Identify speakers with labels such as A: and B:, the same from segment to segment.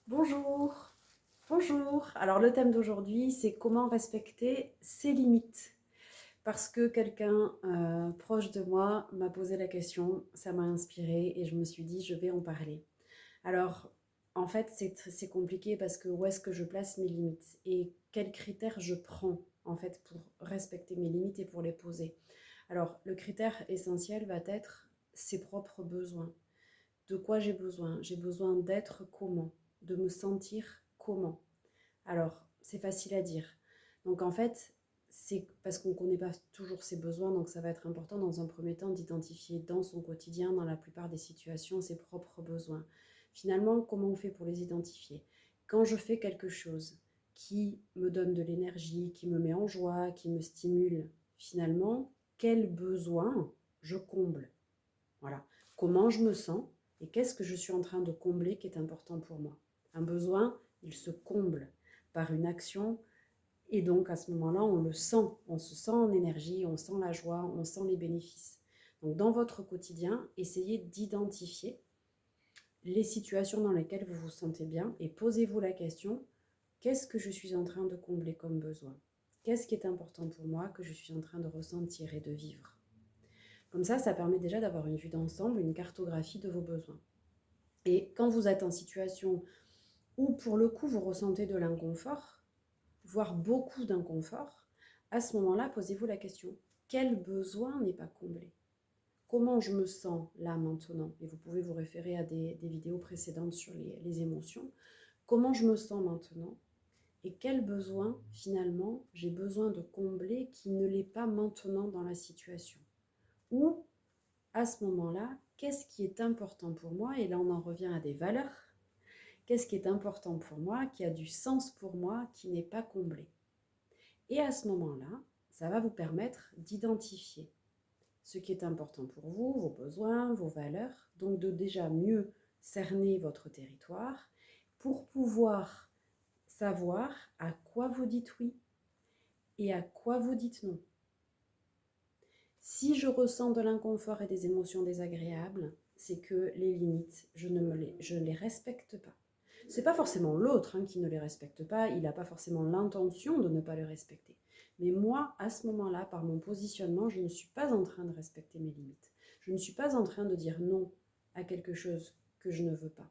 A: Bonjour, bonjour. Alors le thème d'aujourd'hui, c'est comment respecter ses limites. Parce que quelqu'un proche de moi m'a posé la question, ça m'a inspirée et je me suis dit, je vais en parler. Alors, en fait, c'est compliqué parce que où est-ce que je place mes limites et quels critères je prends en fait pour respecter mes limites et pour les poser. Alors, le critère essentiel va être ses propres besoins. De quoi j'ai besoin? J'ai besoin d'être comment? De me sentir comment? Alors, c'est facile à dire. Donc en fait, c'est parce qu'on ne connaît pas toujours ses besoins, donc ça va être important dans un premier temps d'identifier dans son quotidien, dans la plupart des situations, ses propres besoins. Finalement, comment on fait pour les identifier? Quand je fais quelque chose qui me donne de l'énergie, qui me met en joie, qui me stimule, finalement, quel besoin je comble? Voilà. Comment je me sens et qu'est-ce que je suis en train de combler qui est important pour moi. Un besoin, il se comble par une action et donc à ce moment-là, on le sent. On se sent en énergie, on sent la joie, on sent les bénéfices. Donc dans votre quotidien, essayez d'identifier les situations dans lesquelles vous vous sentez bien et posez-vous la question, qu'est-ce que je suis en train de combler comme besoin? Qu'est-ce qui est important pour moi que je suis en train de ressentir et de vivre? Comme ça permet déjà d'avoir une vue d'ensemble, une cartographie de vos besoins. Et quand vous êtes en situation où pour le coup vous ressentez de l'inconfort, voire beaucoup d'inconfort, à ce moment-là, posez-vous la question, quel besoin n'est pas comblé? Comment je me sens là maintenant? Et vous pouvez vous référer à des vidéos précédentes sur les émotions. Comment je me sens maintenant? Et quel besoin finalement j'ai besoin de combler qui ne l'est pas maintenant dans la situation? Ou à ce moment-là, qu'est-ce qui est important pour moi? Et là, on en revient à des valeurs. Qu'est-ce qui est important pour moi, qui a du sens pour moi, qui n'est pas comblé? Et à ce moment-là, ça va vous permettre d'identifier ce qui est important pour vous, vos besoins, vos valeurs, donc de déjà mieux cerner votre territoire pour pouvoir savoir à quoi vous dites oui et à quoi vous dites non. Si je ressens de l'inconfort et des émotions désagréables, c'est que les limites, je ne les respecte pas. C'est pas forcément l'autre qui ne les respecte pas, il n'a pas forcément l'intention de ne pas les respecter. Mais moi, à ce moment-là, par mon positionnement, je ne suis pas en train de respecter mes limites. Je ne suis pas en train de dire non à quelque chose que je ne veux pas.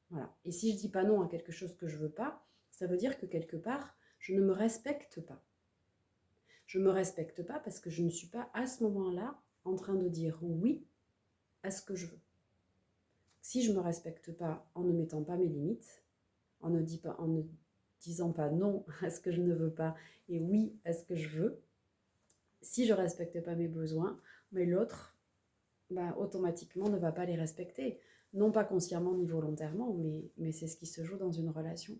A: Voilà. Et si je dis pas non à quelque chose que je veux pas, ça veut dire que quelque part, je ne me respecte pas. Je ne me respecte pas parce que je ne suis pas à ce moment-là en train de dire oui à ce que je veux. Si je ne me respecte pas en ne mettant pas mes limites, en ne disant pas non à ce que je ne veux pas et oui à ce que je veux, si je ne respecte pas mes besoins, mais l'autre, automatiquement ne va pas les respecter. Non pas consciemment ni volontairement, mais c'est ce qui se joue dans une relation.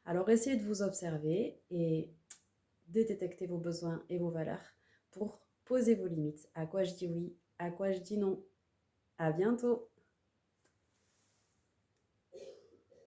A: Alors essayez de vous observer et de détecter vos besoins et vos valeurs pour poser vos limites. À quoi je dis oui, à quoi je dis non. À bientôt!